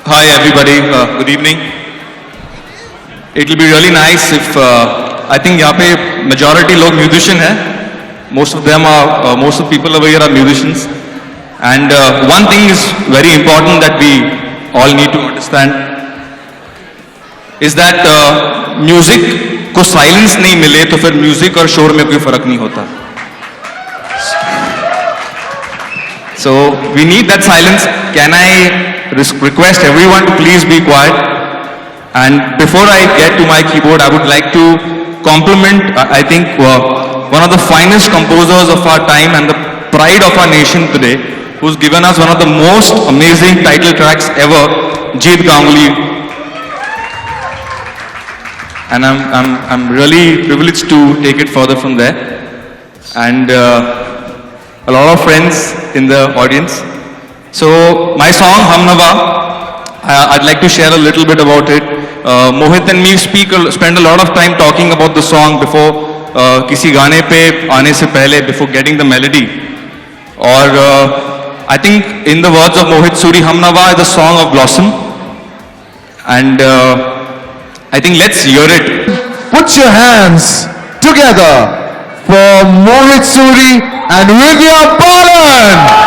Hi everybody, good evening. It will be really nice if I think यहाँ पे majority लोग musician हैं. Most of the people over here are musicians. And one thing is very important that we all need to understand is that music को silence नहीं मिले तो फिर music और शोर में कोई फर्क नहीं होता. So we need that silence. Can I request everyone to please be quiet? And before I get to my keyboard, I would like to compliment, I think, one of the finest composers of our time and the pride of our nation today, who's given us one of the most amazing title tracks ever, Jeet Ganguly. And I'm really privileged to take it further from there. And a lot of friends in the audience. So my song Humnava, I'd like to share a little bit about it. Mohit and me spend a lot of time talking about the song before किसी गाने पे आने से पहले, before getting the melody. और I think in the words of Mohit Suri, Humnava is a song of blossom. And I think let's hear it. Put your hands together for Mohit Suri and Vidya Balan.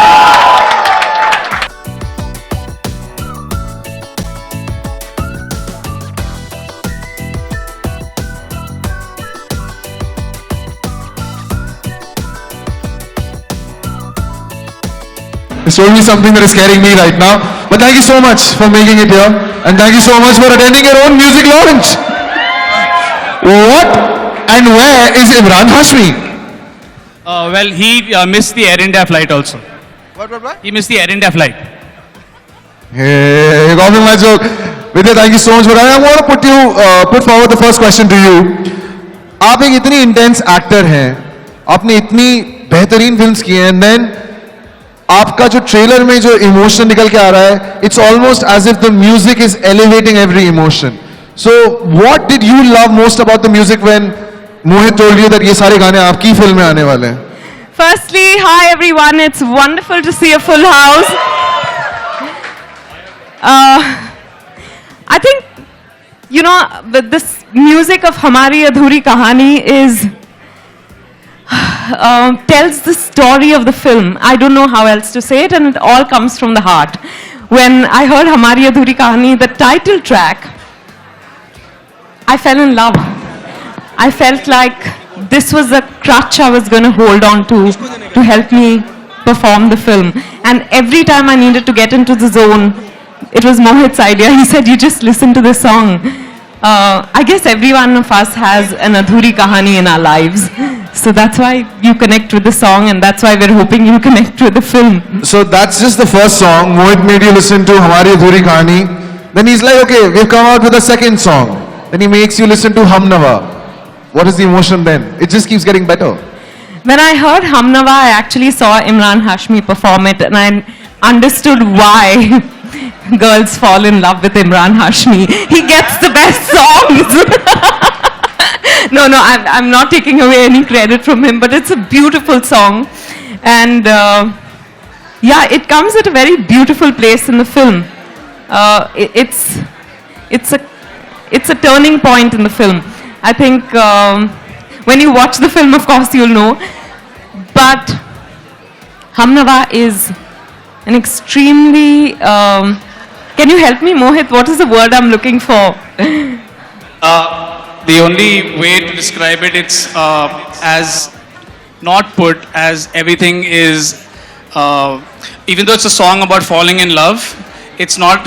It's only something that is scaring me right now. But thank you so much for making it here. And thank you so much for attending your own music launch. What and where is Imran Hashmi? Well, he missed the Air India flight also. What? He missed the Air India flight. Hey, you got me my joke. Vidya, thank you so much for that. I want to put forward the first question to you. आप एक इतनी intense actor हैं, आपने इतनी बेहतरीन films की हैं, and then आपका जो ट्रेलर में जो इमोशन निकल के आ रहा है, it's almost as if the music is elevating every emotion. So what did you love most about the music when Mohit told you that ये सारे गाने आपकी फिल्म में आने वाले हैं? Firstly, hi everyone. It's wonderful to see a full house. I think, you know, this music of Hamari Adhuri Kahani is tells the story of the film. I don't know how else to say it, and it all comes from the heart. When I heard Hamari Adhuri Kahani, the title track, I fell in love. I felt like this was the crutch I was going to hold on to help me perform the film. And every time I needed to get into the zone, it was Mohit's idea. He said, you just listen to the song. I guess every one of us has an Adhuri Kahani in our lives. So that's why you connect with the song, and that's why we're hoping you connect with the film. So that's just the first song. Mohit made you listen to Hamari Adhuri Kahani. Then he's like, okay, we've come out with a second song. Then he makes you listen to Humnava. What is the emotion then? It just keeps getting better. When I heard Humnava, I actually saw Imran Hashmi perform it, and I understood why girls fall in love with Imran Hashmi. He gets the best songs. No, I'm not taking away any credit from him, but it's a beautiful song. And yeah, it comes at a very beautiful place in the film. It's a turning point in the film. I think when you watch the film, of course, you'll know. But Humnava is an extremely... can you help me, Mohit? What is the word I'm looking for? The only way to describe it, it's as not put as everything is, even though it's a song about falling in love, it's not,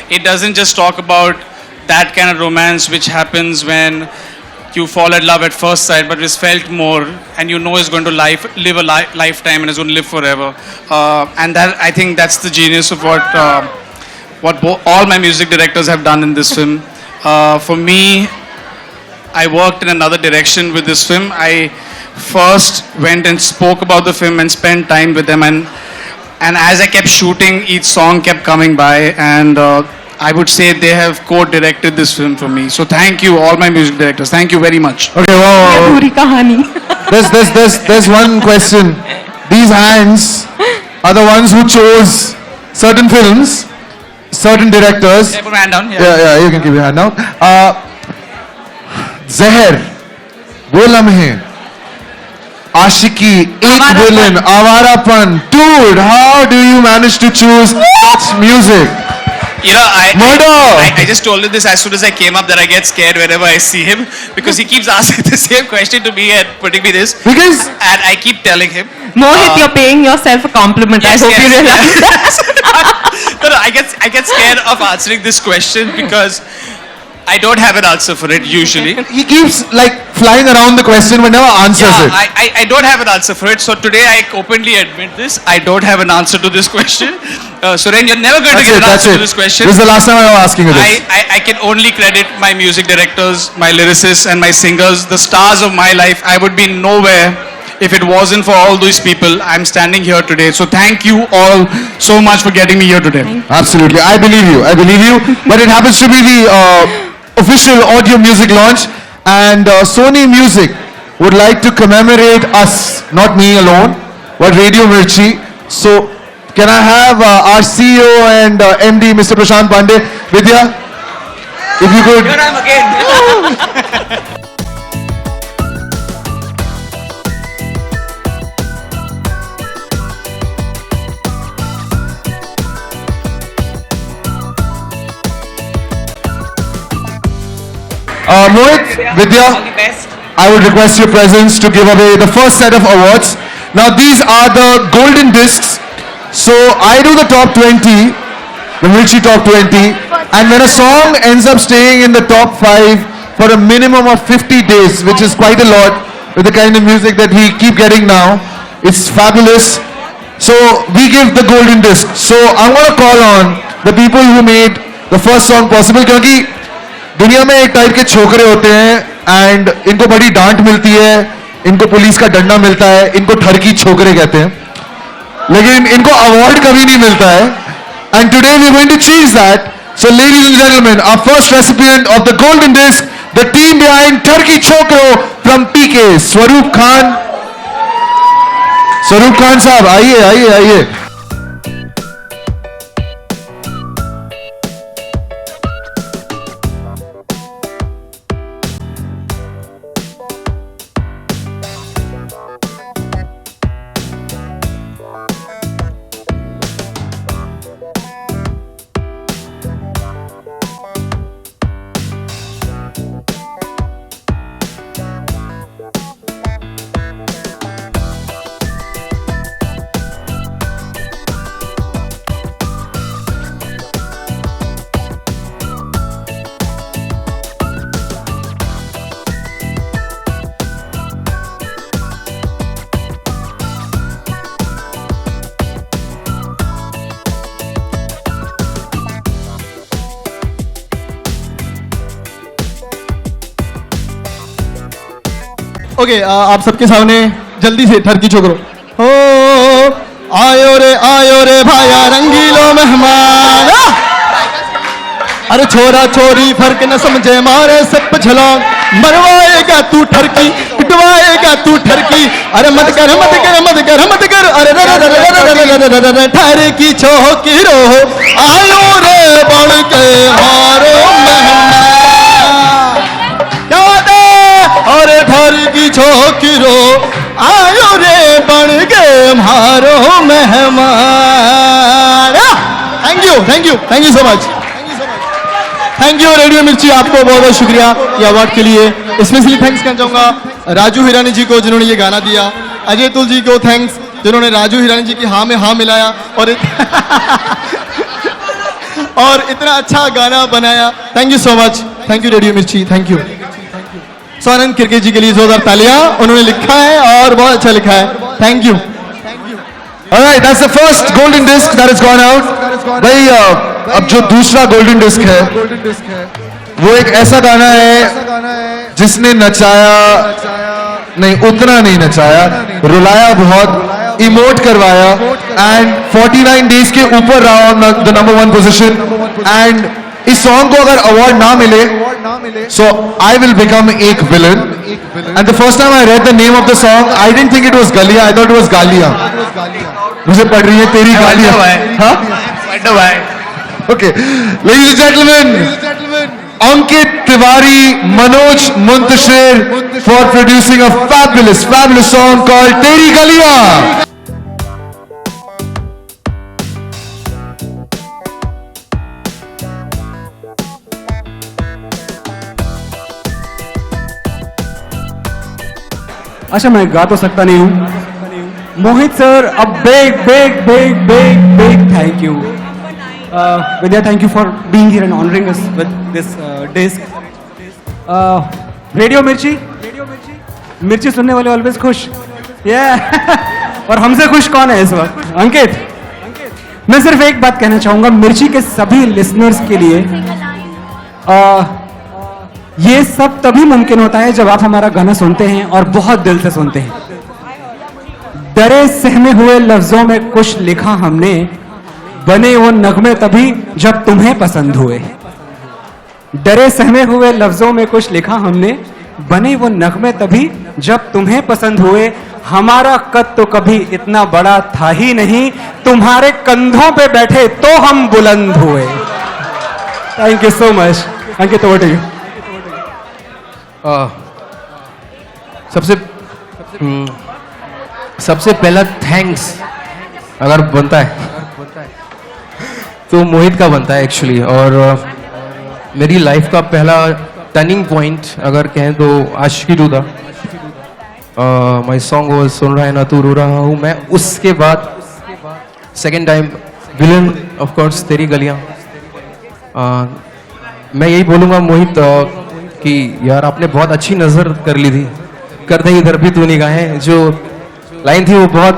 it doesn't just talk about that kind of romance which happens when you fall in love at first sight, but it's felt more, and you know it's going to live a lifetime and it's going to live forever. And that, I think that's the genius of what all my music directors have done in this film. For me, I worked in another direction with this film. I first went and spoke about the film and spent time with them, and as I kept shooting, each song kept coming by, and I would say they have co-directed this film for me. So thank you, all my music directors. Thank you very much. Okay, wow. Adhuri Kahani. There's one question. These hands are the ones who chose certain films. certain directors. Yeah, put my hand down. Yeah, you can keep your hand down. Zahar, वो लम्हे, आशिकी, एक Awarapan. villain, Awarapan. Dude, how do you manage to choose such music? You know, Murder! I just told him this as soon as I came up that I get scared whenever I see him because he keeps asking the same question to me and putting me this. Because And I keep telling him. Mohit, you're paying yourself a compliment. Yes, I hope you yes. realize that. No, I get scared of answering this question because I don't have an answer for it usually. he keeps like flying around the question but never answers Yeah, it. I don't have an answer for it. So today I openly admit this. I don't have an answer to this question. Suren, you're never going to get an answer to this question. This is the last time I was asking you this. I can only credit my music directors, my lyricists, and my singers, the stars of my life. I would be nowhere if it wasn't for all these people. I'm standing here today. So thank you all so much for getting me here today. Absolutely, I believe you. But it happens to be the official audio music launch, and Sony Music would like to commemorate us, not me alone, but Radio Mirchi. So, can I have our CEO and MD, Mr. Prashant Pandey, Vidya? If you could. Here I am again. Mohit, Vidya, I would request your presence to give away the first set of awards. Now these are the golden discs. So I do the top 20, the Mirchi top 20, and when a song ends up staying in the top 5 for a minimum of 50 days, which is quite a lot with the kind of music that we keep getting now, it's fabulous. So we give the golden disc. So I'm going to call on the people who made the first song possible, क्योंकि दुनिया में एक type के छोकरे होते हैं and इनको बड़ी डांट मिलती है, इनको पुलिस का डंडा मिलता है, इनको ठरकी छोकरे कहते हैं, लेकिन इनको अवार्ड कभी नहीं मिलता है. And today we are going to change that. So ladies and gentleman, our first recipient of the golden disc, the team behind Tharki Chokro from पीके, स्वरूप खान. स्वरूप खान साहब आइए आइए आइए. ओके आप सबके सामने जल्दी से ठरकी छोकरो. हो आयो रे भाया रंगीलो मेहमान. अरे छोरा छोरी फर्क न समझे मारे सब छलांग. मरवाएगा तू ठरकी, पिटवाएगा तू ठरकी. अरे मत कर मत कर मत कर मत कर. अरे ठरकी छोकरो आयो रे बन के मारो मेहमान. अरे ठरकी छोकरो आयो रे बन के मारो मेहमान. Thank you so much. Thank you radio मिर्ची, आपको बहुत बहुत शुक्रिया ये अवार्ड के लिए. स्पेशली थैंक्स करना चाहूँगा राजू हिरानी जी को जिन्होंने ये गाना दिया. अजय तुल जी को थैंक्स जिन्होंने राजू हिरानी जी की हाँ में हाँ मिलाया और इतना अच्छा गाना बनाया. Thank you so much. Thank you radio Mirchi. Thank you. Swanand Kirkire ji के लिए जोरदार तालियां. उन्होंने लिखा है और बहुत अच्छा लिखा है. Thank you. Alright, that's the first golden disc that has gone out. भाई अब जो दूसरा golden disc है वो एक ऐसा गाना है जिसने नचाया नहीं, उतना नहीं नचाया, रुलाया बहुत, इमोट करवाया एंड 49 डेज के ऊपर रहा on the number 1 position. And इस सॉन्ग को अगर अवार्ड ना मिले सो आई विल बिकम एक villain. And the first time I read the name of the song I didn't think it was गलिया, आई थॉट इट वाज गालिया. मुझे पढ़ रही है तेरी गालियां. हाँ Okay, ladies and gentlemen, Ankit Tiwari, Manoj Muntashir for producing a fabulous song called Teri Galiyan. अच्छा, मैं गा तो सकता नहीं हूँ। मोहित sir, a big thank you. Vidya, thank you for being here and honoring us with this disc. Radio मिर्ची सुनने वाले ऑलवेज खुश। और हमसे खुश कौन है इस वक्त? अंकित। मैं सिर्फ एक बात कहना चाहूंगा मिर्ची के सभी लिसनर्स के लिए, ये सब तभी मुमकिन होता है जब आप हमारा गाना सुनते हैं और बहुत दिल से सुनते हैं। डरे सहमे हुए लफ्जों में कुछ लिखा हमने, बने वो नगमे तभी जब तुम्हें पसंद हुए। डरे सहमे हुए लफ्जों में कुछ लिखा हमने, बने वो नगमे तभी जब तुम्हें पसंद हुए। हमारा कद तो कभी इतना बड़ा था ही नहीं, तुम्हारे कंधों पे बैठे तो हम बुलंद हुए। Thank you so much. Ankit, over to you. सबसे पहला थैंक्स अगर बनता है तो मोहित का बनता है एक्चुअली। और मेरी लाइफ का पहला टर्निंग पॉइंट अगर कहें तो आशिकी टू था। माय सॉन्ग वाज सुन रहा है ना तू रो रहा हूँ मैं। उसके बाद second time villain of course तेरी गलियां। मैं यही बोलूँगा मोहित कि यार आपने बहुत अच्छी नज़र कर ली थी, कर दे इधर भी तू निगाहें। जो लाइन थी वो बहुत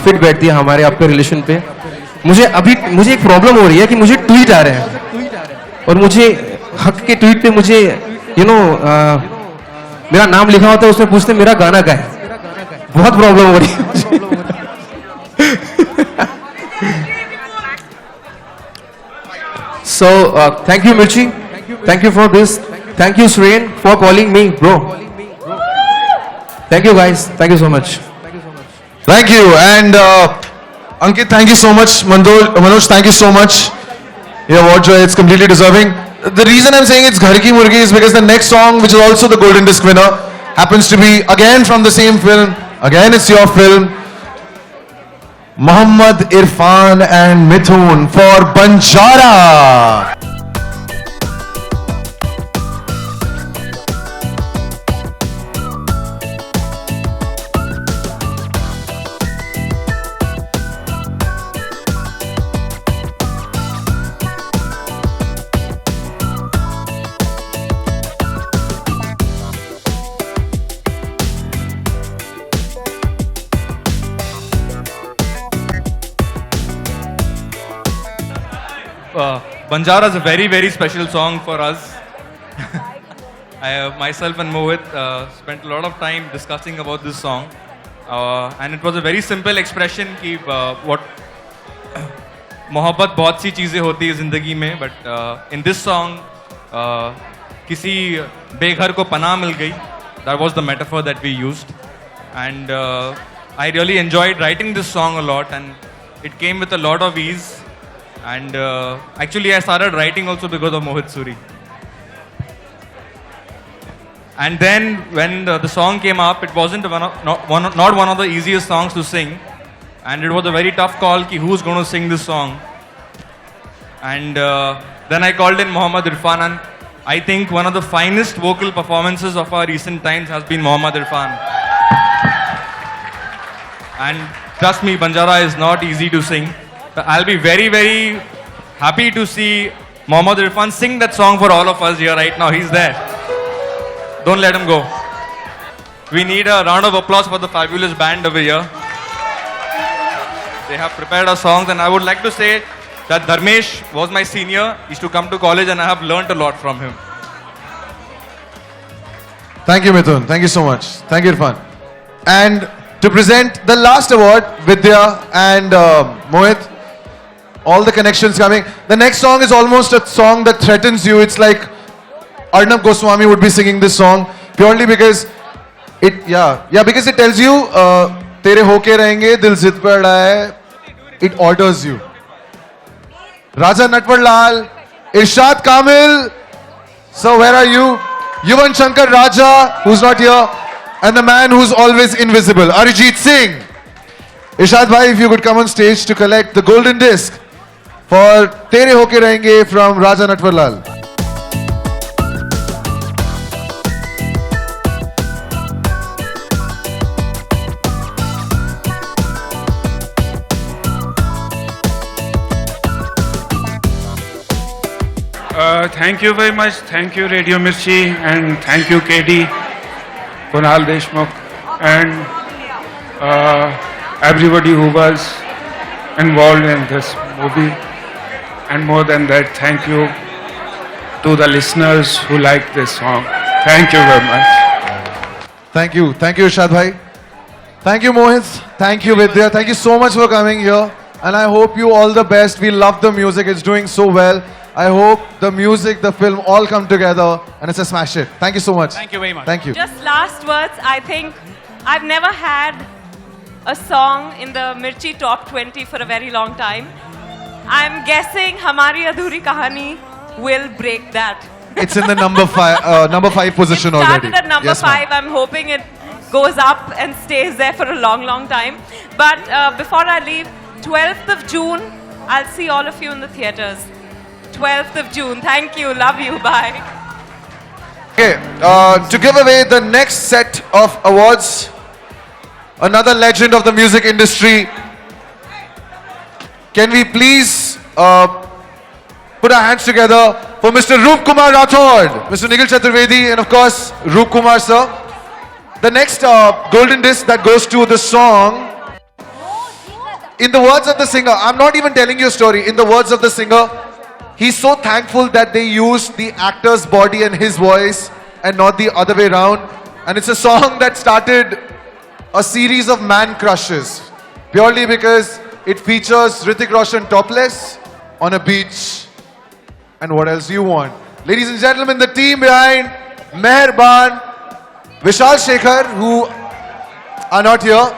फिट बैठती है हमारे आपके रिलेशन पे। मुझे एक प्रॉब्लम हो रही है कि मुझे ट्वीट आ रहे हैं और मुझे हक के ट्वीट पे मुझे मेरा नाम लिखा होता है, उसमें पूछते मेरा गाना क्या है। बहुत प्रॉब्लम हो रही है। So thank you Mirchi, thank you for this, thank you Sren for calling me bro. Thank you guys, thank you so much. Thank you. And Ankit, thank you so much. Manoj, thank you so much. Your award, it's completely deserving. The reason I'm saying it's Ghar Ki Murgi is because the next song, which is also the Golden Disc winner, happens to be again from the same film. Again, it's your film. Mohammad Irfan and Mithun for Banjara. Banjara is a very, very special song for us. Myself and Mohit spent a lot of time discussing about this song. And it was a very simple expression कि मोहब्बत बहुत सी चीज़ें होती है ज़िंदगी में, but in this song किसी बेघर को पनाह मिल गई. That was the metaphor that we used. And I really enjoyed writing this song a lot, and it came with a lot of ease. And actually I started writing also because of Mohit Suri. And then when the song came up, it wasn't not one of the easiest songs to sing, and it was a very tough call ki who's going to sing this song. And then I called in Mohammad Irfan, and I think one of the finest vocal performances of our recent times has been Mohammad Irfan. And trust me, Banjara is not easy to sing. I'll be very, very happy to see Mohammad Irfan sing that song for all of us here right now. He's there. Don't let him go. We need a round of applause for the fabulous band over here. They have prepared our songs, and I would like to say that Dharmesh was my senior. He used to come to college, and I have learnt a lot from him. Thank you, Mithun. Thank you so much. Thank you, Irfan. And to present the last award, Vidya and Mohit, all the connections coming. The next song is almost a song that threatens you. It's like Arnab Goswami would be singing this song purely because because it tells you तेरे होके रहेंगे दिल जिद पर अड़ा है. It orders you. Raja Natwarlal, Irshad Kamil. So where are you? Yuvan Shankar Raja, who's not here, and the man who's always invisible, Arijit Singh. Irshad bhai, if you could come on stage to collect the golden disc for Tere Hoke Rahenge from Raja Natwarlal. Thank you very much. Thank you, Radio Mirchi, and thank you, KD, Kunal Deshmukh, and everybody who was involved in this movie. And more than that, thank you to the listeners who like this song. Thank you very much. Thank you. Thank you, Irshad bhai. Thank you, Mohit. Thank you, Vidya. Thank you so much for coming here. And I hope you all the best. We love the music. It's doing so well. I hope the music, the film all come together and it's a smash hit. Thank you so much. Thank you very much. Thank you. Just last words, I think I've never had a song in the Mirchi Top 20 for a very long time. I'm guessing Hamari Adhuri Kahani will break that. It's in the number five position It already. started at number Yes, ma'am. 5. I'm hoping it goes up and stays there for a long, long time. But before I leave, 12th of June, I'll see all of you in the theatres. 12th of June. Thank you. Love you. Bye. Okay, to give away the next set of awards, another legend of the music industry. Can we please put our hands together for Mr. Roop Kumar Rathod, Mr. Nikhil Chaturvedi, and of course, Roop Kumar sir. The next golden disc that goes to the song, in the words of the singer, I'm not even telling you a story, in the words of the singer, he's so thankful that they used the actor's body and his voice and not the other way around. And it's a song that started a series of man crushes purely because it features Hrithik Roshan topless on a beach. And what else do you want? Ladies and gentlemen, the team behind Meherban, Vishal Shekhar, who are not here,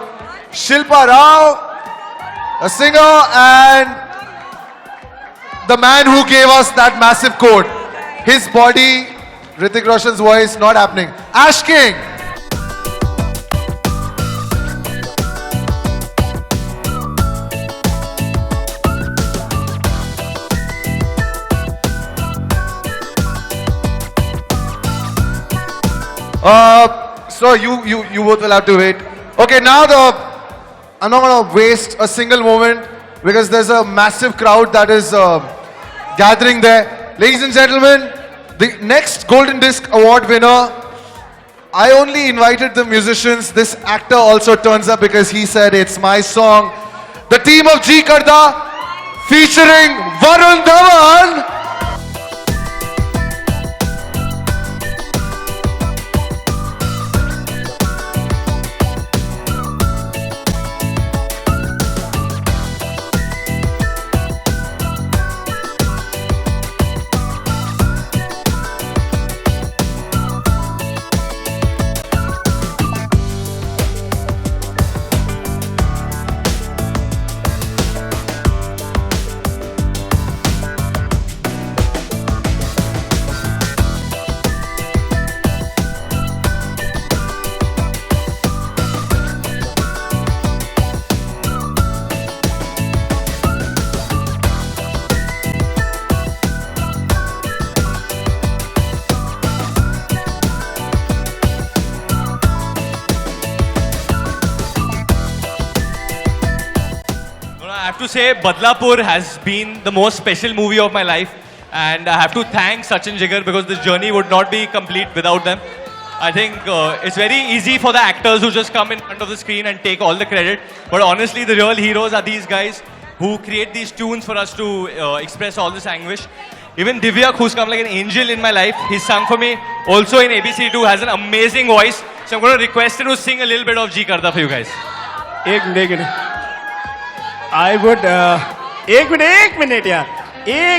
Shilpa Rao, a singer, and the man who gave us that massive quote. His body, Hrithik Roshan's voice, not happening. Ash King. So you both will have to wait. Okay, now I'm not gonna waste a single moment because there's a massive crowd that is gathering there. Ladies and gentlemen, the next Golden Disc Award winner, I only invited the musicians. This actor also turns up because he said it's my song. The team of G Karda featuring Varun Dhawan. I have to say, Badlapur has been the most special movie of my life, and I have to thank Sachin Jigar because this journey would not be complete without them. I think it's very easy for the actors who just come in front of the screen and take all the credit, but honestly, the real heroes are these guys who create these tunes for us to express all this anguish. Even Divyak, who's come like an angel in my life, he's sung for me also in ABC2, has an amazing voice. So I'm going to request him to sing a little bit of G Karda for you guys. एक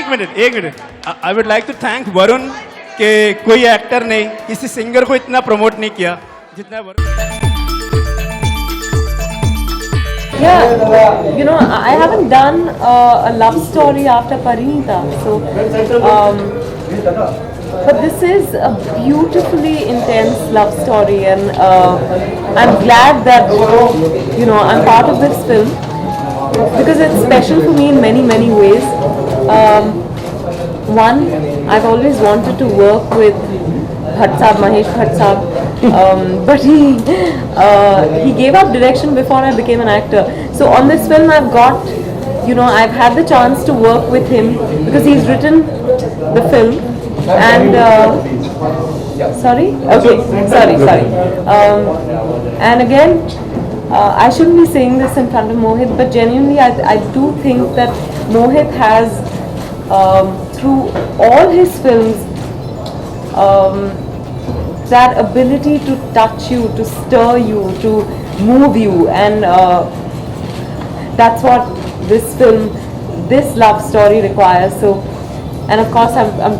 minute I would like to thank Varun के कोई actor ने किसी singer को इतना promote नहीं किया जितना Varun Yeah, you know, I haven't done a love story after Parinita, so but this is a beautifully intense love story, and I'm glad that you know I'm part of this film because it's special for me in many ways. One, I've always wanted to work with Bhatt Saab, Mahesh Bhatt Saab, but he gave up direction before I became an actor. So on this film, I've had the chance to work with him because he's written the film. And sorry. And again, I shouldn't be saying this in front of Mohit, but genuinely, I do think that Mohit has, through all his films, that ability to touch you, to stir you, to move you, and that's what this love story requires. So, and of course, I'm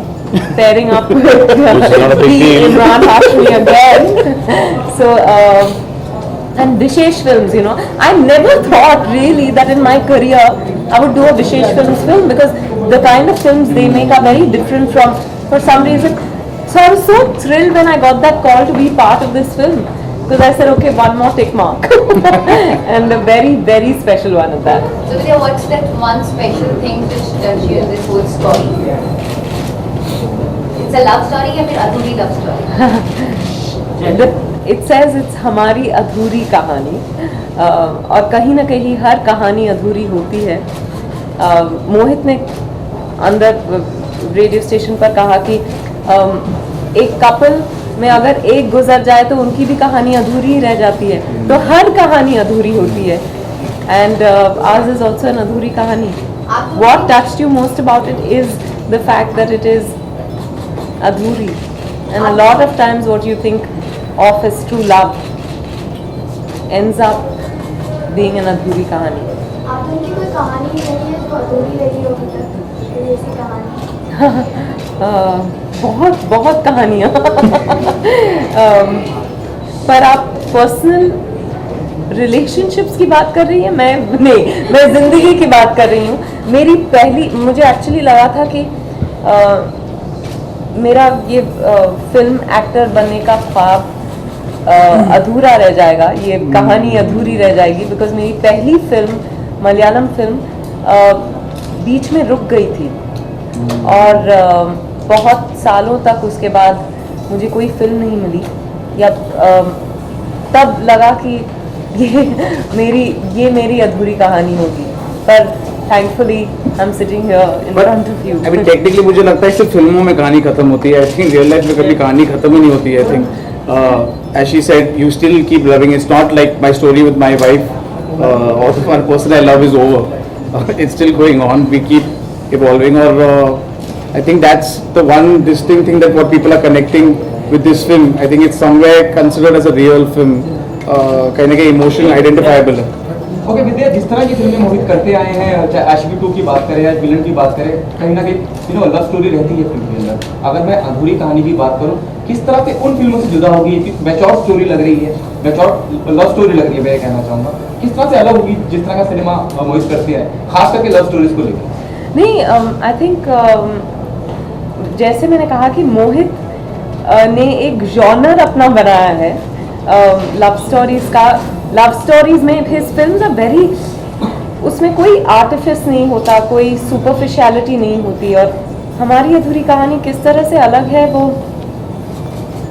pairing up with Imran Hashmi again. So, and Vishesh Films, you know, I never thought really that in my career I would do a Vishesh Films film because the kind of films they make are very different for some reason. So I was so thrilled when I got that call to be part of this film because I said, okay, one more tick mark, and a very special one at that. So Vidya, what's that one special thing which touched you in this whole story? It's a love story or a adhuri love story? It says it's हमारी अधूरी कहानी, और कहीं ना कहीं हर कहानी अधूरी होती है. मोहित ने अंदर रेडियो स्टेशन पर कहा कि एक कपल में अगर एक गुजर जाए तो उनकी भी कहानी अधूरी ही रह जाती है, तो हर कहानी अधूरी होती है. And ours is also an अधूरी कहानी. What touched you most about it is the fact that it is अधूरी, and a lot of times what you think of as true love ends up being an अधूरी कहानी. आपको उनकी कोई कहानी नहीं है जो अधूरी रही हो अभी तक, कोई ऐसी कहानी? बहुत कहानियाँ. पर आप पर्सनल रिलेशनशिप्स की बात कर रही हैं? मैं जिंदगी की बात कर रही हूँ. मुझे एक्चुअली लगा था कि मेरा ये फिल्म एक्टर बनने का ख्वाब अधूरा रह जाएगा, ये कहानी अधूरी रह जाएगी बिकॉज मेरी पहली फिल्म मलयालम फिल्म बीच में रुक गई थी और बहुत सालों तक उसके बाद मुझे कोई फिल्म नहीं मिली, या तब लगा कि ये मेरी अधूरी कहानी होगी. पर thankfully I am sitting here in front of you. अभी टेक्निकली मुझे लगता है सिर्फ फिल्मों में कहानी खत्म होती है. आई थिंक रियल लाइफ में कभी कहानी खत्म ही नहीं होती है. I think as she said you still keep loving. It's not like my story with my wife or the one person I love is over. It's still going on. We keep evolving. Or I think that's the one distinct thing that what people are connecting with this film. I think it's somewhere considered as a real film. कहीं ना कहीं emotional identifiable है. Okay विद्या, जिस तरह की फिल्में मोहित करते आए हैं, चाहे आशिकी 2 की बात करें या विलन की बात करें, कहीं ना कहीं लव स्टोरी रहती है फिल्म के अंदर. अगर मैं अधूरी कहानी की बात करूं, किस तरह से उन फिल्मों से जुदा होगी? मैच्योर स्टोरी लग रही है, मैच्योर लव स्टोरी लग रही है. मैं कहना चाहूँगा किस तरह से अलग होगी जिस तरह का सिनेमा मोहित करते हैं, खास करके लव स्टोरीज को लेकर? नहीं, आई थिंक जैसे मैंने कहा कि मोहित ने एक जॉनर अपना बनाया है लव स्टोरीज का. लव स्टोरीज में हिज फिल्म्स आर वेरी, उसमें कोई आर्टिफिस नहीं होता, कोई सुपरफिशियलिटी नहीं होती. और हमारी अधूरी कहानी किस तरह से अलग है वो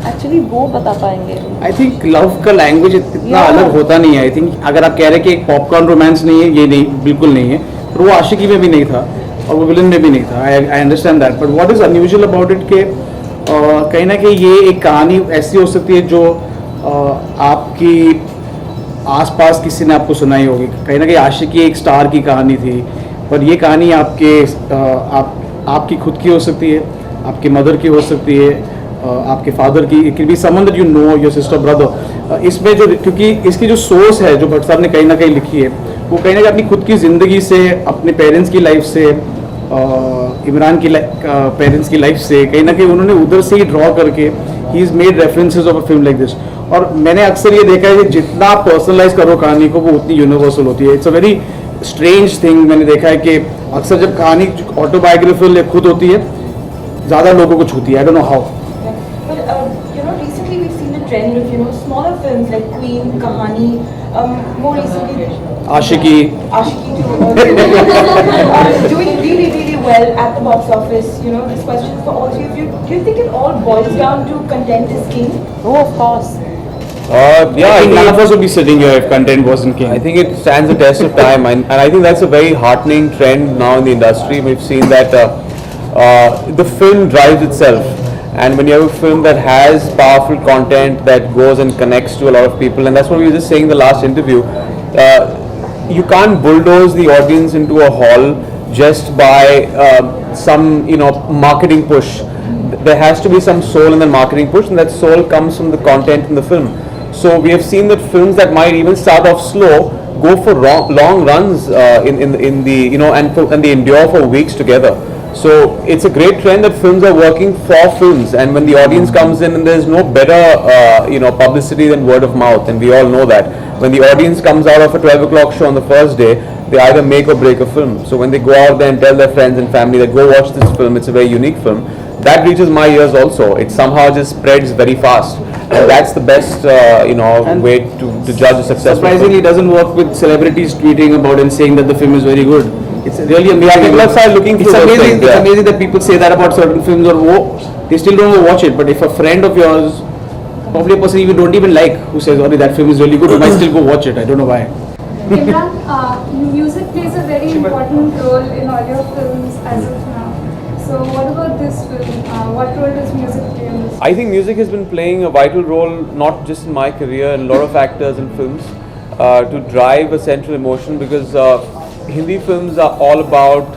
एक्चुअली वो बता पाएंगे. आई थिंक लव का लैंग्वेज इतना अलग होता नहीं है. आई थिंक अगर आप कह रहे हैं कि एक पॉपकॉर्न रोमांस नहीं है, ये नहीं, बिल्कुल नहीं है. पर वो आशिकी में भी नहीं था और वो विलन में भी नहीं था. I understand that. But what is unusual about it के कहीं ना कहीं ये एक कहानी ऐसी हो सकती है जो आपकी आसपास किसी ने आपको सुनाई होगी. कहीं ना कहीं आशिकी एक स्टार की कहानी थी, पर ये कहानी आपकी खुद की हो सकती है, आपकी मदर की हो सकती है, आपके फादर की. It can be someone that you know, your sister, brother. इसमें जो, क्योंकि इसकी जो सोर्स है जो भट्ट साहब ने कहीं ना कहीं लिखी है, वो कहीं ना कहीं अपनी खुद की ज़िंदगी से, अपने पेरेंट्स की लाइफ से, इमरान की पेरेंट्स की लाइफ से कहीं ना कहीं उन्होंने उधर से ही ड्रॉ करके he is made references of a film like this. और मैंने अक्सर ये देखा है कि जितना आप पर्सनलाइज करो कहानी को वो उतनी यूनिवर्सल होती है. It's a very strange thing. मैंने देखा है कि अक्सर जब कहानी ऑटोबायोग्राफिकल खुद होती है ज़्यादा लोगों को छूती है. I don't know how. Recently we've seen a trend of smaller films like Queen, Kahani, more recently Aashiqui. Ashiki too, doing really, really well at the box office. This question is for all three of you. Do you think it all boils down to content is king? Oh, of course. Yeah, I think none of us would be sitting here if content wasn't king. I think it stands the test of time, and I think that's a very heartening trend now in the industry. We've seen that the film drives itself, and when you have a film that has powerful content that goes and connects to a lot of people, and that's what we were just saying in the last interview, you can't bulldoze the audience into a hall just by some marketing push. There has to be some soul in the marketing push, and that soul comes from the content in the film. So we have seen that films that might even start off slow go for long runs in the and they endure for weeks together. So it's a great trend that films are working for films, and when the audience comes in, and there's no better publicity than word of mouth, and we all know that. When the audience comes out of a 12 o'clock show on the first day, they either make or break a film. So when they go out there and tell their friends and family that go watch this film, it's a very unique film, that reaches my ears also. It somehow just spreads very fast, and that's the best way to judge a successful Surprisingly, it doesn't work with celebrities tweeting about and saying that the film is very good. It's really amazing. People are looking it's through those amazing. things, It's yeah. amazing that people say that about certain films, or they still don't watch it. But if a friend of yours, probably a person you don't even like, who says, "Oh, that film is really good," you might still go watch it. I don't know why. Imran, music plays a very important role in all your films as of now. So what about this film? What role does music play in this? I think music has been playing a vital role, not just in my career, and a lot of actors in films, to drive a central emotion, because Hindi films are all about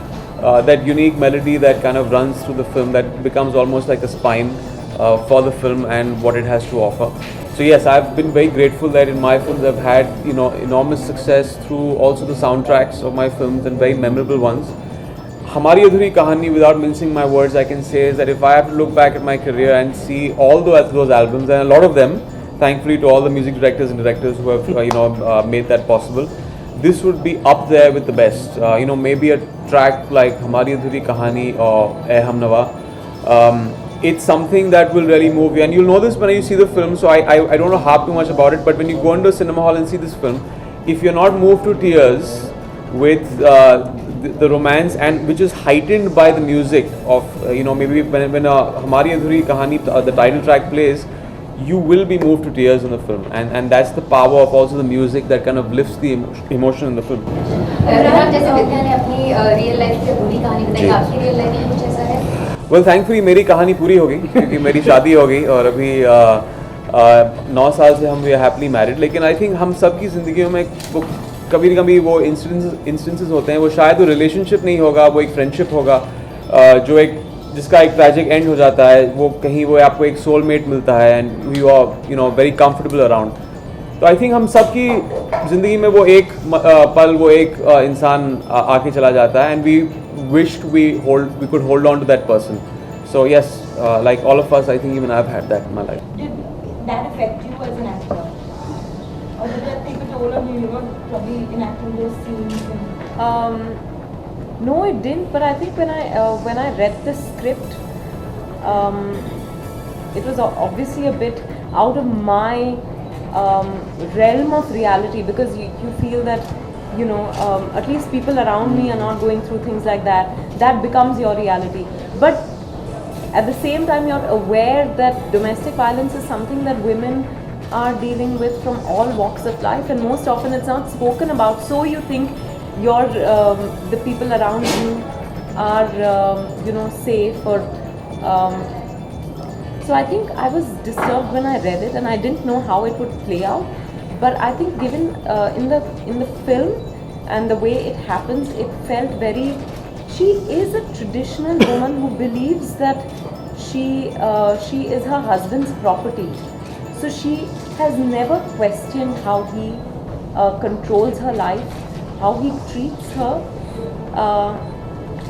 that unique melody that kind of runs through the film, that becomes almost like a spine for the film and what it has to offer. So yes, I've been very grateful that in my films I've had enormous success through also the soundtracks of my films, and very memorable ones. Hamari Adhuri Kahani, without mincing my words, I can say is that if I have to look back at my career and see all those albums, and a lot of them, thankfully to all the music directors and directors who have made that possible, this would be up there with the best. Maybe a track like Hamari Adhuri Kahani or Eh Humnava. It's something that will really move you, and you'll know this when you see the film. So I don't know harp too much about it, but when you go into a cinema hall and see this film, if you're not moved to tears with the romance, and which is heightened by the music of maybe when Hamari Adhuri Kahani, the title track plays, you will be moved to tears in the film, and that's the power of also the music that kind of lifts the emotion in the film. जैसे विद्या ने अपनी real life से पूरी कहानी बताई, आपकी real life में कुछ ऐसा है? Well, thankfully मेरी कहानी पूरी हो गई, क्योंकि मेरी शादी हो गई, और अभी 9 साल से हम हैप्पीली मैरिड. लेकिन आई थिंक हम सब की ज़िंदगियों में कभी न कभी वो इंस्टेंसेस होते हैं, वो शायद वो रिलेशनशिप नहीं होगा, वो एक फ्रेंडशिप होगा, जिसका एक ट्रैजिक एंड हो जाता है. वो कहीं वो आपको एक सोलमेट मिलता है, and you are very comfortable around. तो आई थिंक हम सब की ज़िंदगी में वो एक पल, वो एक इंसान आके चला जाता है, and we wished we could hold on to that person. So yes, like all of us, I think even I've had that in my life. Did that affect you as an actor? Or did that take a toll on you, probably enacting those scenes? No, it didn't. But I think when I read the script, it was obviously a bit out of my realm of reality, because you feel that at least people around me are not going through things like that. That becomes your reality. But at the same time, you're aware that domestic violence is something that women are dealing with from all walks of life, and most often it's not spoken about. So you think the people around you are safe, or so I think I was disturbed when I read it, and I didn't know how it would play out. But I think given in the film and the way it happens, it felt very. She is a traditional woman who believes that she is her husband's property. So she has never questioned how he controls her life, how he treats her,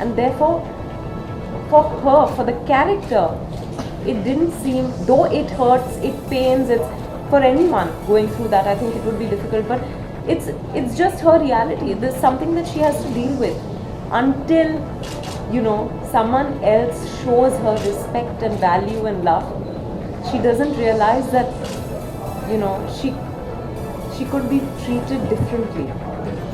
and therefore, for her, for the character, it didn't seem, though it hurts, it pains, it's for anyone going through that, I think it would be difficult, but it's just her reality. There's something that she has to deal with until, you know, someone else shows her respect and value and love. She doesn't realize that, you know, she could be treated differently.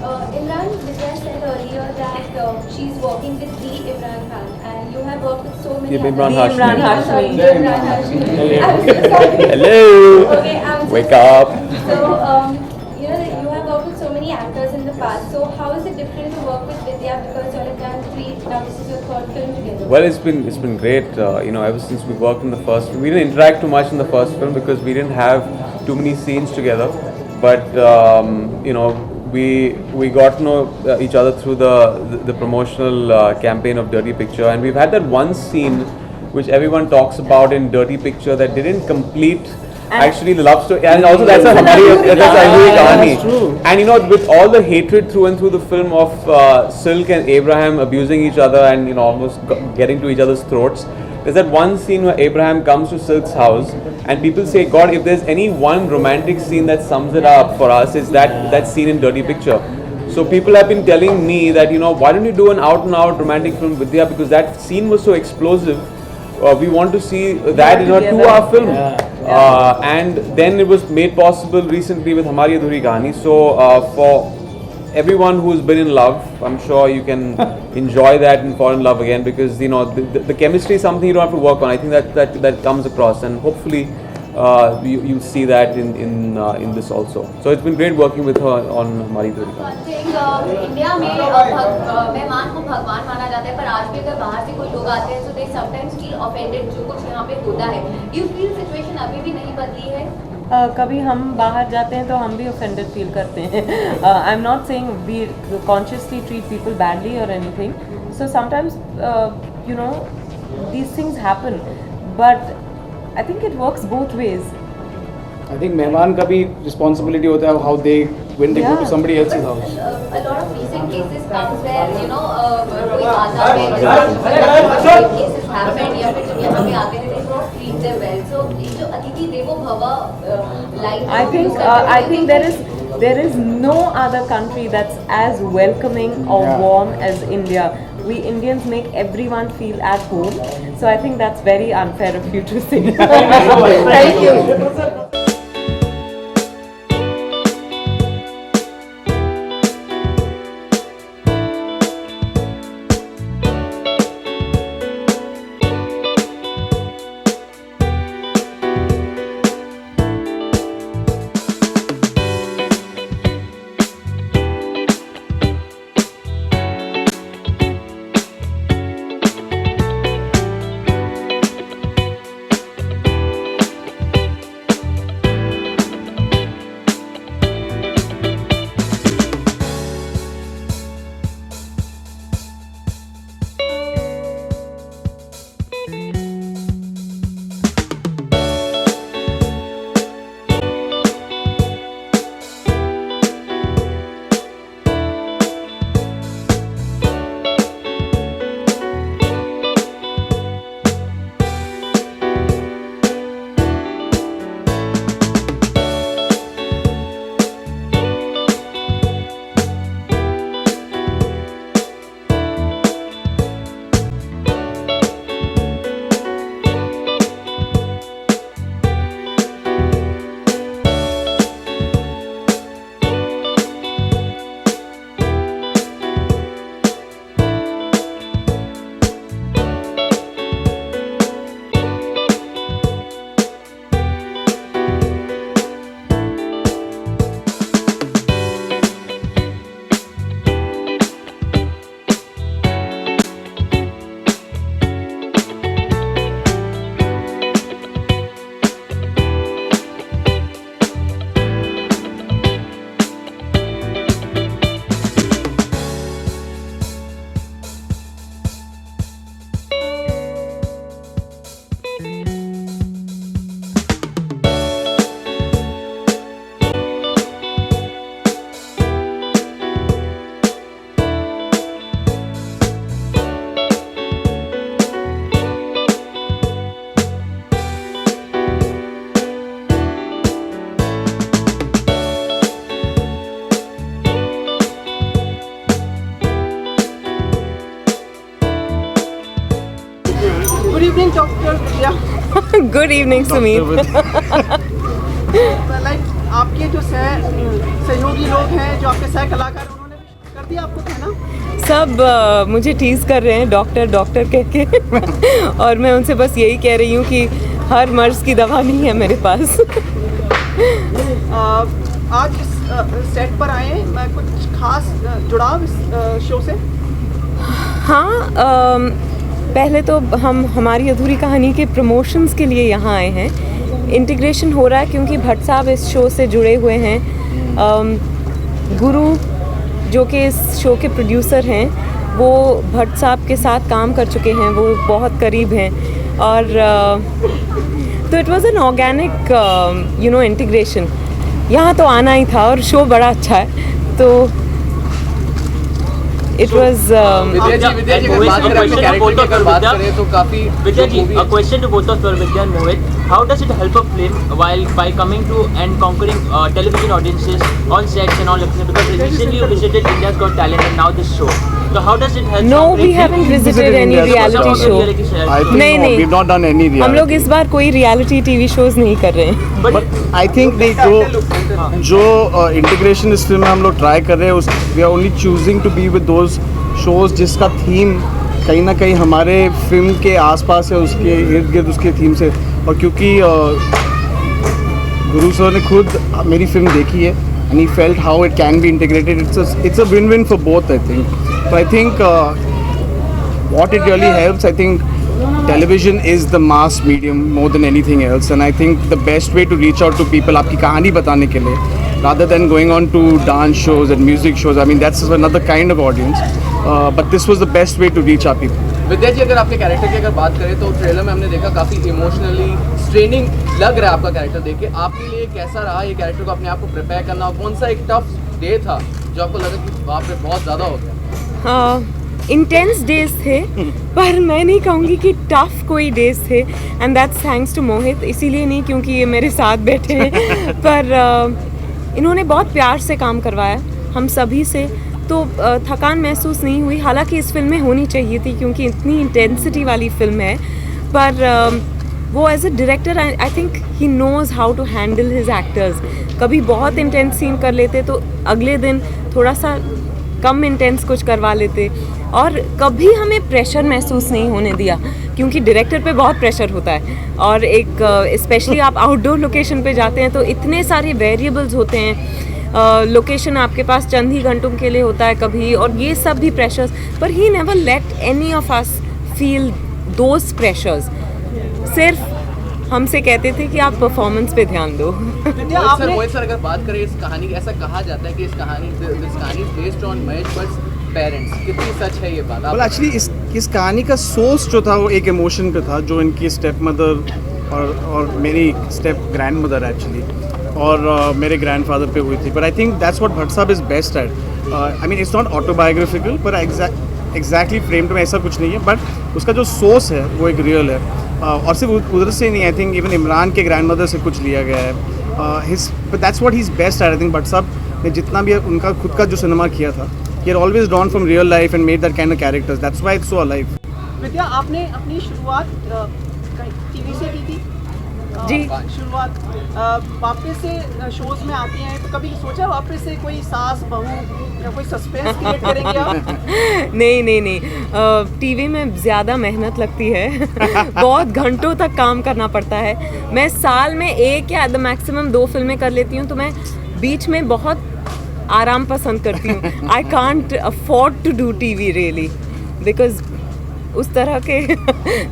Imran, Vidya said earlier that she's working with the Imran Khan, and you have worked with so many Imran others. Hashmi. Imran Hashmi. The Imran Hashmi. I'm so sorry. Hello. Okay, I'm so Wake sorry. up. So, you know, that you have worked with so many actors in the past. So, how is it different to work with Vidya, because you have done 3, now this is your 3rd film together? Well, it's been great. You know, ever since we worked in the first film, we didn't interact too much in the first film because we didn't have too many scenes together. But you know, we got to know each other through the promotional campaign of Dirty Picture, and we've had that one scene which everyone talks about in Dirty Picture that didn't complete actually the love story, and also that's a Adhuri Kahani. And you know, with all the hatred through and through the film of Silk and Abraham abusing each other and, you know, almost getting to each other's throats, there's that one scene where Abraham comes to Silk's house and people say, God, if there's any one romantic scene that sums it up for us, it's that scene in Dirty Picture. So people have been telling me that, you know, why don't you do an out and out romantic film with Vidya, because that scene was so explosive. We want to see that in a 2-hour film. And then it was made possible recently with Hamari Adhuri Kahani. So for everyone who's been in love, I'm sure you can enjoy that and fall in love again, because, you know, the chemistry is something you don't have to work on. I think that comes across, and hopefully you'll see that in this also. So it's been great working with her on Hamari Adhuri Kahani. India में मेहमान को भगवान माना जाता है, पर आज भी अगर बाहर से कोई लोग आते हैं तो दे समटाइम्स फील ऑफेंडेड जो कुछ यहाँ पे होता है. यू फील सिचुएशन अभी भी नहीं बदली है? कभी हम बाहर जाते हैं तो हम भी ऑफेंडेड फील करते हैं. I am not saying we consciously treat people badly और anything. So sometimes you know these things happen, but I think it works both ways. I think मेहमान का भी responsibility होता है how they when they go to somebody else's house. A lot of recent cases comes where, you know, कोई आता है, cases happen या फिर जब यहाँ पे आते हैं they don't treat them well. So जो अतिथि देवो भव line. I think there is no other country that's as welcoming or warm as India. We Indians make everyone feel at home. So I think that's very unfair of you to say. Thank you. Doctor Vidya. Good evening, Sumit. Like आपके जो सहयोगी लोग हैं, जो आपके सह कलाकार, उन्होंने भी कर दिया आपको कहना? सब मुझे टीज कर रहे हैं डॉक्टर डॉक्टर कह के और मैं उनसे बस यही कह रही हूँ कि हर मर्ज की दवा नहीं है मेरे पास। आज इस सेट पर आए हैं, कुछ खास जुड़ाव इस शो से? हाँ, पहले तो हम हमारी अधूरी कहानी के प्रमोशंस के लिए यहाँ आए हैं। इंटीग्रेशन हो रहा है क्योंकि भट्ट साहब इस शो से जुड़े हुए हैं। गुरु जो कि इस शो के प्रोड्यूसर हैं, वो भट्ट साहब के साथ काम कर चुके हैं, वो बहुत करीब हैं और तो it was an organic integration. यहाँ तो आना ही था और शो बड़ा अच्छा है, तो इट वाज विद्या जी अगर बात करें अपने कैरेक्टर की, अगर बात करें तो काफी विद्या जी, a question to both of you, Vidya and Mohit, how does it help a film by coming to and conquering television audiences on sets and all, because recently you visited India's Got Talent and now this show, so how does it help? No, we haven't visited any reality show. नहीं नहीं, we've not done any हम लोग इस बार कोई reality TV shows नहीं कर रहे हैं। but I think जो इंटीग्रेशन इस फिल्म में हम लोग ट्राई कर रहे हैं, we are only choosing to be with those shows जिसका थीम कहीं ना कहीं हमारे फिल्म के आसपास है, उसके इर्द गिर्द उसके थीम से। और क्योंकि गुरु सर ने खुद मेरी फिल्म देखी है and he felt how it can be integrated, it's a win-win for both, I think. So I think what it really helps, I think television is the mass medium more than anything else, and I think the best way to reach out to people आपकी कहानी बताने के लिए, rather than going on to dance shows and music shows, I mean that's another kind of audience, but this was the best way to reach our people. विद्या जी अगर आपके character की अगर बात करें तो ट्रेलर में हमने देखा काफी इमोशनली स्ट्रेनिंग लग रहा है आपका कैरेक्टर देख के। आपके लिए कैसा रहा ये कैरेक्टर को अपने आप को प्रिपेयर करना, और कौन सा एक टफ डे था जो आपको लगा कि बाप रे बहुत ज़्यादा हो गया? इंटेंस डेज थे, पर मैं नहीं कहूँगी कि टफ कोई डेज थे, एंड दैट्स थैंक्स टू मोहित। इसीलिए नहीं क्योंकि ये मेरे साथ बैठे हैं, पर इन्होंने बहुत प्यार से काम करवाया हम सभी से, तो थकान महसूस नहीं हुई। हालांकि इस फिल्म में होनी चाहिए थी क्योंकि इतनी इंटेंसिटी वाली फिल्म है, पर वो as a director I think he knows how to handle his actors. कभी बहुत इंटेंस सीन कर लेते तो अगले दिन थोड़ा सा कम इंटेंस कुछ करवा लेते, और कभी हमें प्रेशर महसूस नहीं होने दिया क्योंकि डायरेक्टर पे बहुत प्रेशर होता है। और एक स्पेशली आप आउटडोर लोकेशन पे जाते हैं तो इतने सारे वेरिएबल्स होते हैं, लोकेशन आपके पास चंद ही घंटों के लिए होता है कभी, और ये सब भी प्रेशर्स, पर he never let any of us feel those pressures. सिर्फ हमसे कहते थे कि आप परफॉर्मेंस पे ध्यान दो। मोहित सर अगर बात करें इस कहानी की, ऐसा कहा जाता है कि इस कहानी is based on Mahesh Bhatt parents, कितनी सच है ये बात? well, एक्चुअली इस कहानी का सोर्स जो था वो एक इमोशन पे था, जो इनकी स्टेप मदर और मेरी स्टेप ग्रैंड मदर एक्चुअली और मेरे ग्रैंडफादर पे हुई थी। But I think that's what Bhatt साहब is best at. I mean it's not autobiographical, पर एग्जैक्टली फ्रेम में ऐसा कुछ नहीं है, बट उसका जो सोर्स है वो एक रियल है। और सिर्फ उधर से नहीं, आई थिंक इवन इमरान के ग्रैंड मदर से कुछ लिया गया है। That's what he is best at. I think Bhatt साहब ने जितना भी उनका खुद का जो सिनेमा किया था, he had always drawn from real life and made that kind of characters. That's why it's so alive. विद्या, आपने अपनी शुरुआत टीवी से की थी? जी। शुरुआत वापस से शोज में आती हैं तो कभी सोचा वापस से कोई सास बहू या कोई सस्पेंस क्रिएट करेंगे आप? नहीं, टीवी में ज़्यादा मेहनत लगती है। बहुत घंटों तक काम करना पड़ता है। मैं साल में 1 या द मैक्सिमम 2 फिल्में कर लेती हूँ, तो मैं बीच में बहुत आराम पसंद करती हूँ। I can't afford to do TV really, because उस तरह के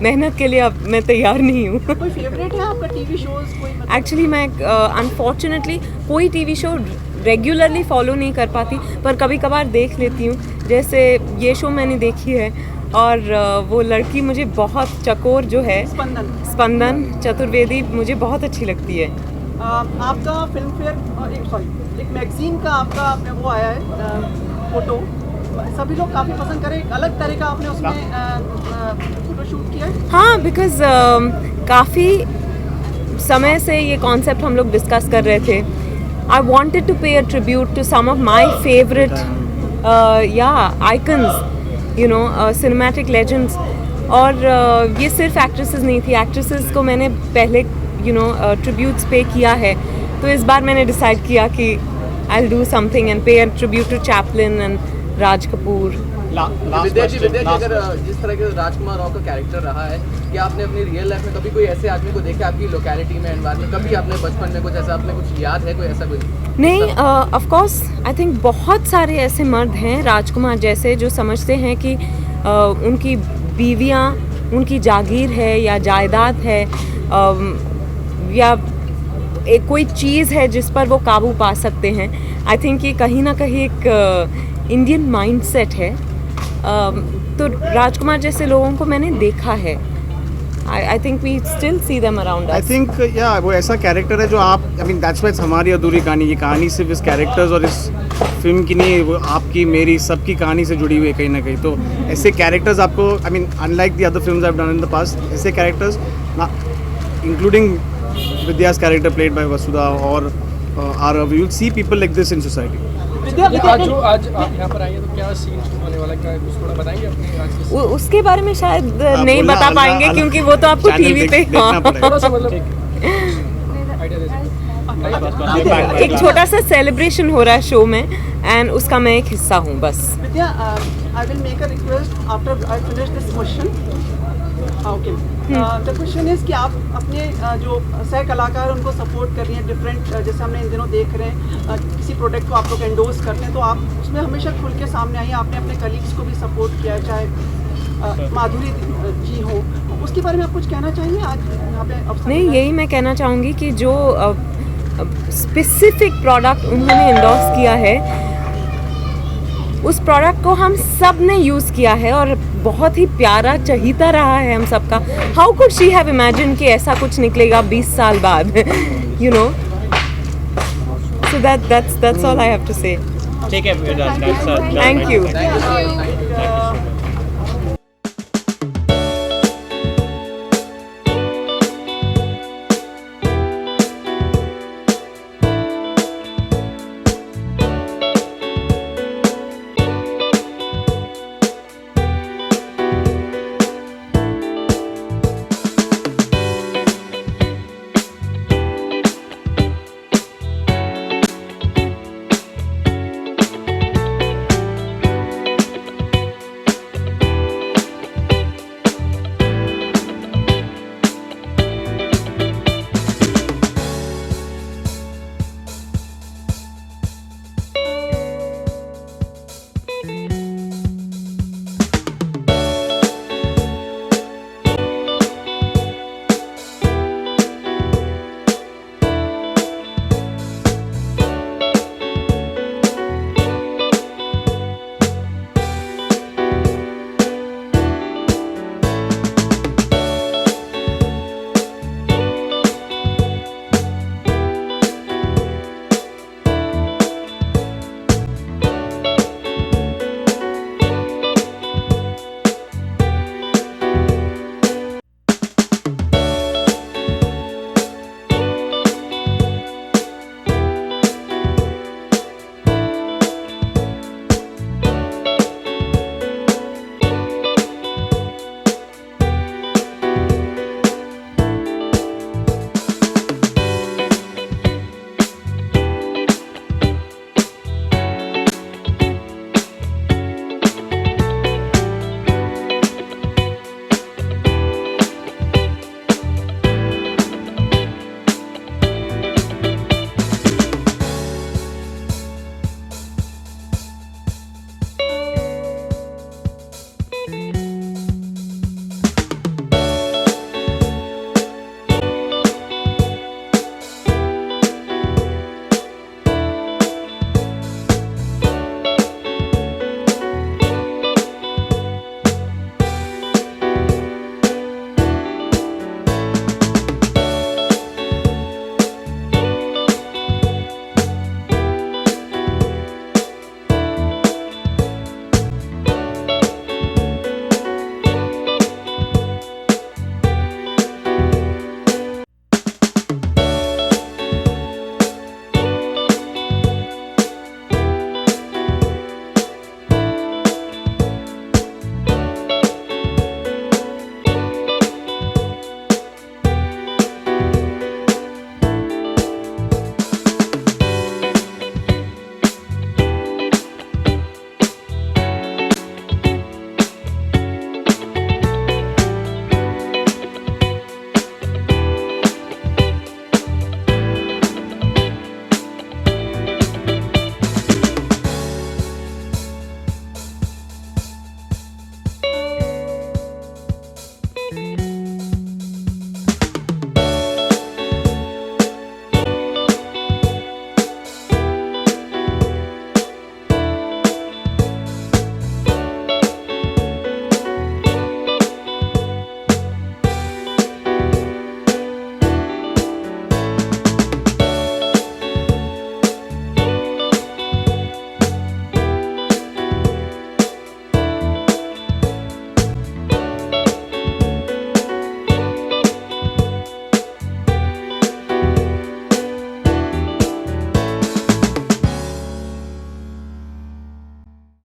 मेहनत के लिए अब मैं तैयार नहीं हूँ। कोई फेवरेट है आपका टीवी शोज? एक्चुअली मैं अनफॉर्चुनेटली कोई टीवी शो रेगुलरली फॉलो नहीं कर पाती, पर कभी कभार देख लेती हूँ। जैसे ये शो मैंने देखी है, और वो लड़की मुझे बहुत, चकोर जो है स्पंदन चतुर्वेदी, मुझे बहुत अच्छी लगती है। आपका फिल्म फेयर एक मैगजीन का आपका वो आया है फोटो, सभी लोग काफ़ी पसंद करें, एक अलग तरह का आपने उसमें फोटो शूट किया है। हाँ, बिकॉज काफ़ी समय से ये कॉन्सेप्ट हम लोग डिस्कस कर रहे थे। आई wanted to pay a tribute to some of my favourite icons, you know, cinematic legends. और ये सिर्फ एक्ट्रेसेस नहीं थी, एक्ट्रेसेस को मैंने पहले ट्रिब्यूट्स पे किया है, तो इस बार मैंने डिसाइड किया कि I will do something and pay a tribute to Chaplin and Raj Kapoor. Vidya ji अगर जिस तरह के राजकुमार राव का कैरेक्टर रहा है, क्या आपने अपनी रियल लाइफ में कभी कोई ऐसे आदमी को देखा आपकी लोकेलिटी में, एनवायरमेंट, कभी आपने बचपन में कुछ ऐसा, आपने कुछ याद है कोई ऐसा कुछ? नहीं, ऑफ कोर्स आई थिंक बहुत सारे ऐसे मर्द हैं राजकुमार जैसे जो समझते हैं कि उनकी बीवियां उनकी जागीर है या जायदाद है, या एक कोई चीज़ है जिस पर वो काबू पा सकते हैं। आई थिंक ये कहीं ना कहीं एक इंडियन माइंडसेट है। तो राजकुमार जैसे लोगों को मैंने देखा है। I think we still see them around us. I think या वो ऐसा कैरेक्टर है जो आप, आई मीन दैट्स व्हाई हमारी अधूरी कहानी, ये कहानी सिर्फ इस कैरेक्टर्स और इस फिल्म की नहीं, वो आपकी मेरी सबकी कहानी से जुड़ी हुई है कहीं ना कहीं। तो ऐसे कैरेक्टर्स आपको, I mean unlike the other films I have done in the past, ऐसे characters including Vidya's character played by Vasudha और Aarav, you will see people like this in society. आज आप यहाँ पर आएंगे तो क्या सीन होने वाला, क्या कुछ थोड़ा बताएंगे अपने आज के? उसके बारे में शायद नहीं बता पाएंगे क्योंकि वो तो आपको टीवी पे एक छोटा सा सेलिब्रेशन हो रहा है शो में एंड उसका मैं एक हिस्सा हूँ बस। Vidya, I will make a request after I finish this question. Okay, the question is कि आप अपने जो सह कलाकार उनको सपोर्ट कर रही हैं डिफरेंट, जैसे हमने इन दिनों देख रहे हैं किसी प्रोडक्ट को आप लोग एंडोर्स करते हैं, तो आप उसमें हमेशा खुल के सामने आइए। आपने अपने कलीग्स को भी सपोर्ट किया, चाहे माधुरी जी हो, उसके बारे में आप कुछ कहना चाहिए आज यहाँ पे अवसर? नहीं, यही मैं कहना चाहूँगी कि जो स्पेसिफिक प्रोडक्ट उन्होंने एंडोर्स किया है उस प्रोडक्ट को हम सब ने यूज़ किया है और बहुत ही प्यारा चहीता रहा है हम सबका। How could she have imagine कि ऐसा कुछ निकलेगा 20 साल बाद, you know. So that's all I have to say. ठीक है, थैंक यू।